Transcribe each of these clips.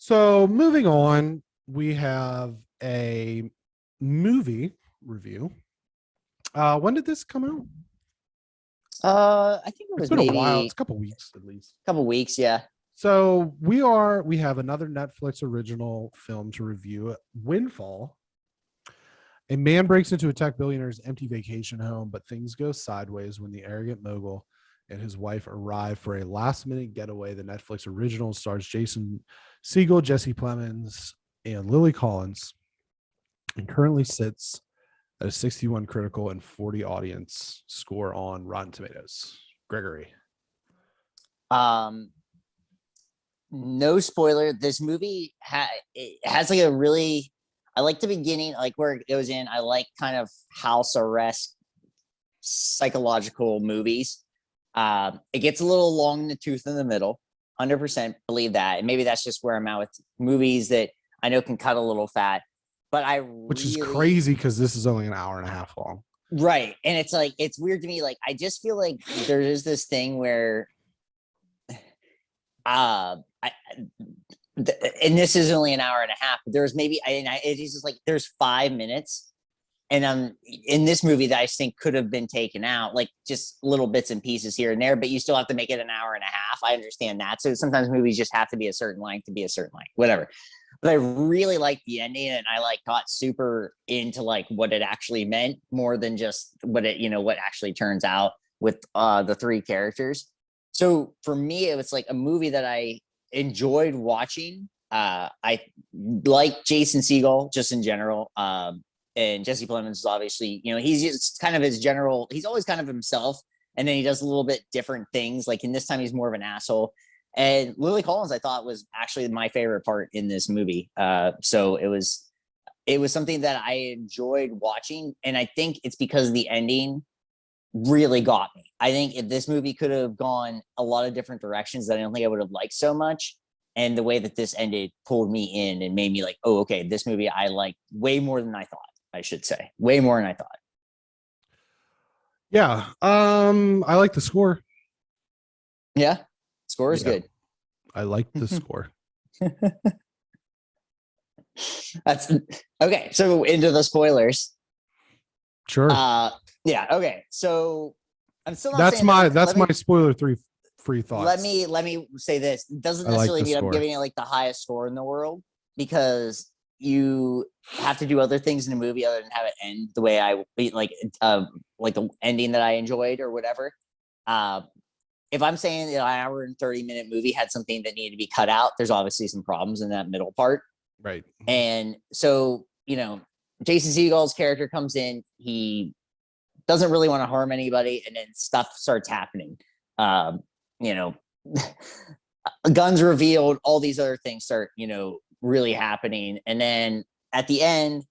So moving on, we have a movie review. When did this come out? I think it was It's been maybe a while. It's a couple weeks at least. a couple weeks. Yeah. So we have another Netflix original film to review, Windfall. A man breaks into a tech billionaire's empty vacation home, but things go sideways when the arrogant mogul and his wife arrive for a last-minute getaway. The Netflix original stars Jason Segal, Jesse Plemons, and Lily Collins, and currently sits at a 61 critical and 40 audience score on Rotten Tomatoes. Gregory. No spoiler. This movie it has like a really. I like the beginning, like where it goes in. I like kind of house arrest psychological movies. It gets a little long in the tooth in the middle. 100% believe that, and maybe that's just where I'm at with movies that I know can cut a little fat. But which is crazy because this is only an hour and a half long. Right, and it's like it's weird to me. Like I just feel like there is this thing where, and this is only an hour and a half. But there's maybe, it's just like there's 5 minutes, and in this movie that I think could have been taken out, like just little bits and pieces here and there. But you still have to make it an hour and a half. I understand that. So sometimes movies just have to be a certain length to be a certain length, whatever. But I really liked the ending, and I got super into what it actually meant more than just what actually turns out with the three characters. So for me, it was like a movie that I enjoyed watching. I like Jason Segal just in general. And Jesse Plemons is obviously, he's just kind of he's always kind of himself. And then he does a little bit different things. Like in this time, he's more of an asshole. And Lily Collins, I thought, was actually my favorite part in this movie. So it was something that I enjoyed watching. And I think it's because the ending really got me. I think if this movie could have gone a lot of different directions that I don't think I would have liked so much. And the way that this ended pulled me in and made me like, oh, okay, this movie I like way more than I thought, I should say. Way more than I thought. Yeah. I like the score. Yeah. Score is good. I like the score. That's okay. So into the spoilers. Sure. Yeah. Okay. So I'm still not. That's my spoiler free thoughts. Let me say this. It doesn't necessarily mean I'm giving it like the highest score in the world, because you have to do other things in a movie other than have it end the way I like the ending that I enjoyed or whatever. If I'm saying that an hour and 30-minute movie had something that needed to be cut out, there's obviously some problems in that middle part. Right. And so, Jason Segal's character comes in, he doesn't really want to harm anybody, and then stuff starts happening. Guns revealed, all these other things start, really happening. And then at the end,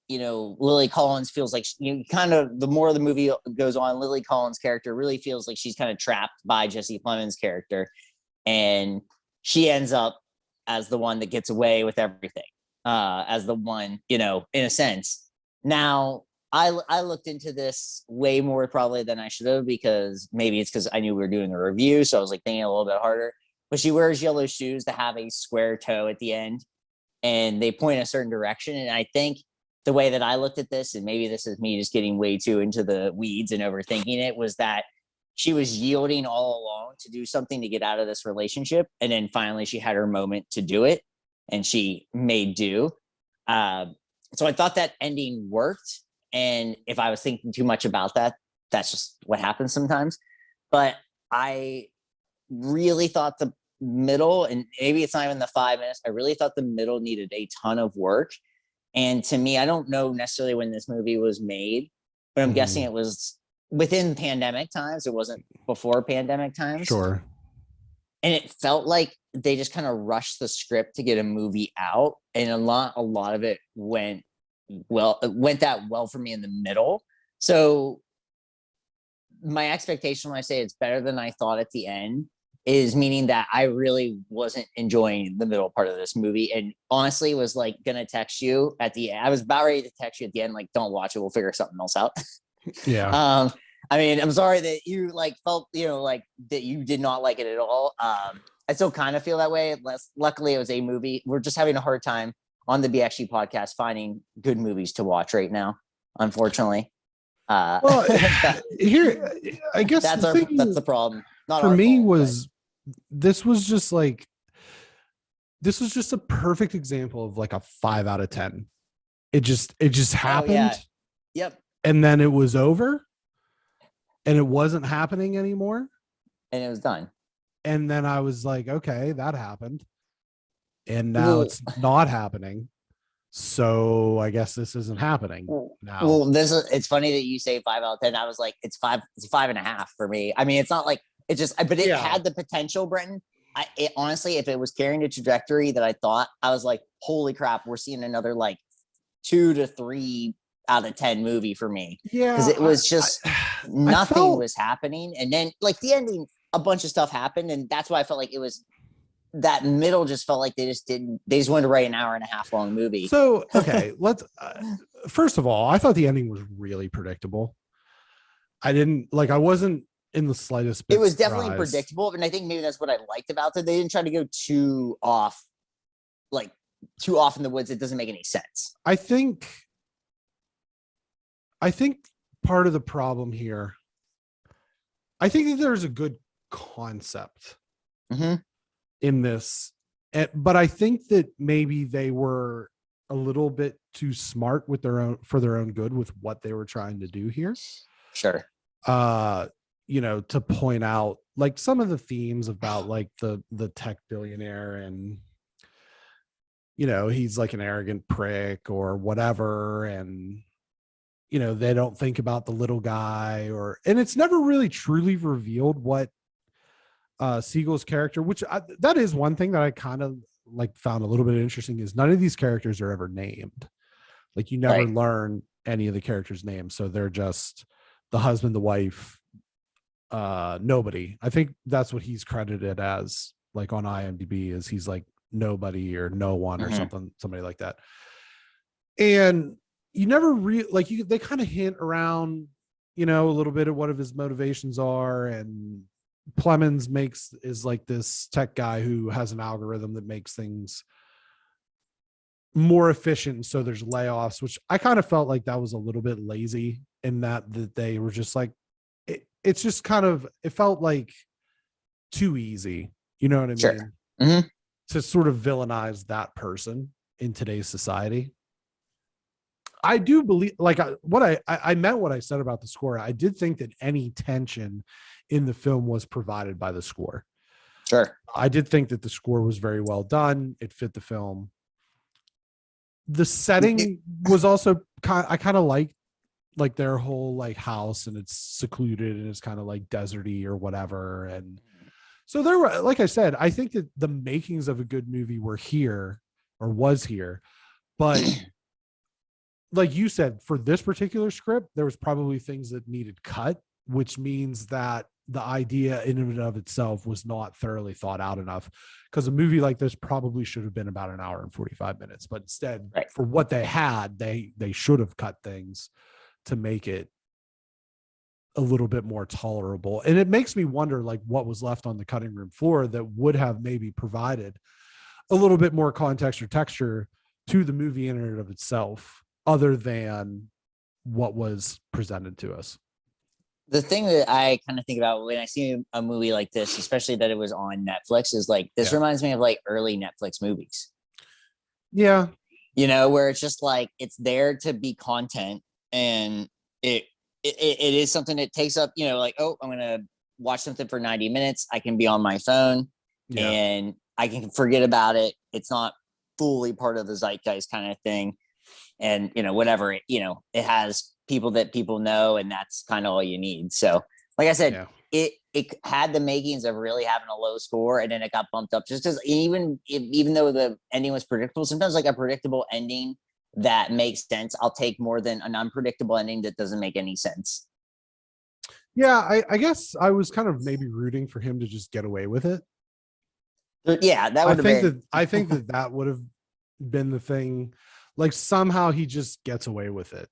Lily Collins feels like kind of the more the movie goes on, Lily Collins' character really feels like she's kind of trapped by Jesse Plemons' character, and she ends up as the one that gets away with everything, as the one, in a sense. Now, I looked into this way more probably than I should have, because maybe it's because I knew we were doing a review, so I was like thinking a little bit harder. But she wears yellow shoes that have a square toe at the end, and they point a certain direction. And I think the way that I looked at this, and maybe this is me just getting way too into the weeds and overthinking it, was that she was yielding all along to do something to get out of this relationship. And then finally she had her moment to do it, and she made do. So I thought that ending worked. And if I was thinking too much about that, that's just what happens sometimes. But I really thought the middle, and maybe it's not even the 5 minutes, I really thought the middle needed a ton of work. And to me, I don't know necessarily when this movie was made, but I'm guessing it was within pandemic times. It wasn't before pandemic times. Sure. And it felt like they just kind of rushed the script to get a movie out. And a lot of it went that well for me in the middle. So my expectation when I say it's better than I thought at the end is meaning that I really wasn't enjoying the middle part of this movie, and honestly was like gonna text you at the end. I was about ready to text you at the end, like, don't watch it, we'll figure something else out. Yeah. I mean, I'm sorry that you felt, that you did not like it at all. I I still kind of feel that way. Luckily, it was a movie. We're just having a hard time on the BXG podcast finding good movies to watch right now, unfortunately. Well, here, I guess that's the problem. Not for our me fault, was this was just a perfect example of like a 5 out of 10. It just happened. yeah. Yep. And then it was over and it wasn't happening anymore. And it was done. And then I was like, okay, that happened. And now it's not happening. So I guess this isn't happening now. Well, it's funny that you say 5 out of 10. I was like, it's 5.5 for me. I mean, it's not like it just, but it had the potential, Brenton. Honestly, if it was carrying the trajectory that I thought, I was like, holy crap, we're seeing another like 2 to 3 out of 10 movie for me. Yeah. Because it was just nothing was happening. And then like the ending, a bunch of stuff happened. And that's why I felt like it was that middle just felt like they just wanted to write an 1.5 hour long movie. So, okay, let's, first of all, I thought the ending was really predictable. I wasn't in the slightest bit it was definitely surprised. predictable, and I think maybe that's what I liked about it. They didn't try to go too off in the woods. It doesn't make any sense. I think part of the problem here, I think that there's a good concept in this, but I think that maybe they were a little bit too smart with for their own good with what they were trying to do here. Sure. To point out like some of the themes about like the tech billionaire and, he's like an arrogant prick or whatever. And, they don't think about the little guy and it's never really truly revealed what Segal's character, which that is one thing that I kind of like found a little bit interesting, is none of these characters are ever named. Like you never learn any of the characters' names. So they're just the husband, the wife, nobody. I think that's what he's credited as, like on IMDb, is he's like nobody or no one or somebody like that. And you never they kind of hint around, a little bit of what of his motivations are. And Plemons is like this tech guy who has an algorithm that makes things more efficient. So there's layoffs, which I kind of felt like that was a little bit lazy in that they were just like, it's just kind of, it felt like too easy. You know what I mean? Sure. To sort of villainize that person in today's society. I do believe, like I meant what I said about the score. I did think that any tension in the film was provided by the score. Sure. I did think that the score was very well done. It fit the film. The setting was also I kind of liked like their whole like house, and it's secluded and it's kind of like deserty or whatever. And so there were, like I said, I think that the makings of a good movie was here, but like you said, for this particular script, there was probably things that needed cut, which means that the idea in and of itself was not thoroughly thought out enough, because a movie like this probably should have been about 1 hour and 45 minutes, but instead for what they had, they should have cut things to make it a little bit more tolerable. And it makes me wonder like what was left on the cutting room floor that would have maybe provided a little bit more context or texture to the movie in and of itself, other than what was presented to us. The thing that I kind of think about when I see a movie like this, especially that it was on Netflix, is like, this reminds me of like early Netflix movies. Yeah. Where it's just like, it's there to be content, and it is something that takes up, like, oh, I'm going to watch something for 90 minutes. I can be on my phone and I can forget about it. It's not fully part of the zeitgeist kind of thing. And, whatever, it has people that people know, and that's kind of all you need. So like I said, it had the makings of really having a low score, and then it got bumped up just because even though the ending was predictable, sometimes like a predictable ending that makes sense, I'll take more than an unpredictable ending that doesn't make any sense. Yeah, I guess I was kind of maybe rooting for him to just get away with it. Yeah, that would have been. I think that would have been the thing. Like somehow he just gets away with it,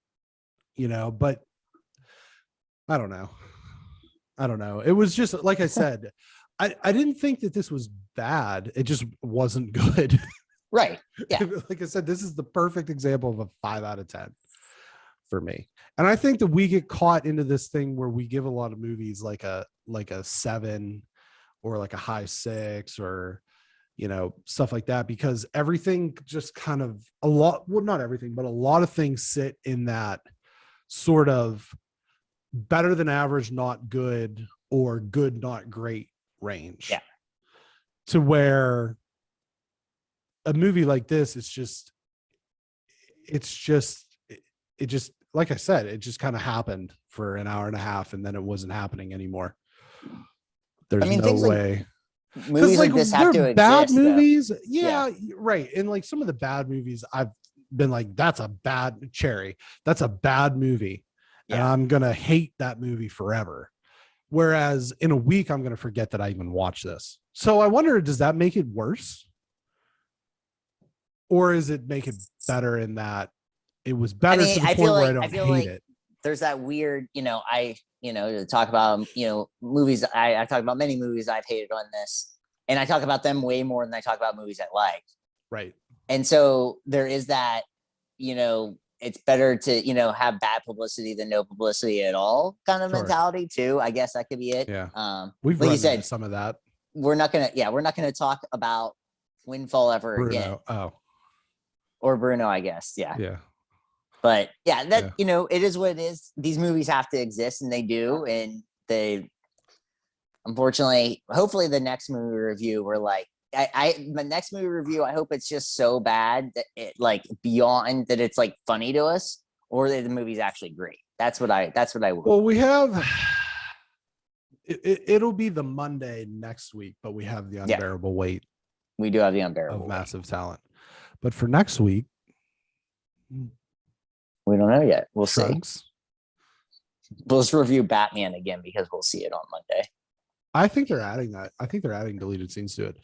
but I don't know. It was just, like I said, I didn't think that this was bad. It just wasn't good. Right. Yeah. Like I said, this is the perfect example of a 5 out of 10 for me. And I think that we get caught into this thing where we give a lot of movies like a 7 or like a high 6 or, you know, stuff like that, because everything just kind of not everything, but a lot of things sit in that sort of better than average, not good, or good, not great range. Yeah. To where a movie like this, it just like I said, it just kind of happened for an hour and a half and then it wasn't happening anymore. There's no way. Movies like this have to bad exist, movies. Yeah, right. And like some of the bad movies, I've been like, that's a bad movie. Yeah. And I'm going to hate that movie forever. Whereas in a week, I'm going to forget that I even watched this. So I wonder, does that make it worse? Or is it make it better in that it was better to the point where I don't hate it? There's that weird, to talk about, movies. I talk about many movies I've hated on this, and I talk about them way more than I talk about movies I like. Right. And so there is that, it's better to, have bad publicity than no publicity at all kind of mentality too. I guess that could be it. Yeah. We've like run you said, into some of that. We're not going to talk about Windfall ever again. Oh. Or Bruno, I guess. Yeah. Yeah. But yeah, it is what it is. These movies have to exist, and they do. And they, unfortunately, hopefully the next movie review, we're like, the next movie review, I hope it's just so bad that it like beyond that it's like funny to us, or that the movie's actually great. That's what I would. Well, we have, it'll be the Monday next week, but we have the unbearable weight. We do have the unbearable of massive talent. But for next week, we don't know yet. We'll see. We'll just review Batman again because we'll see it on Monday. I think they're adding that. I think they're adding deleted scenes to it.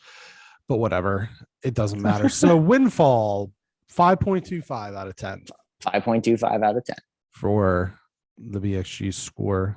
But whatever. It doesn't matter. So Windfall, 5.25 out of 10. 5.25 out of 10. For the BXG score.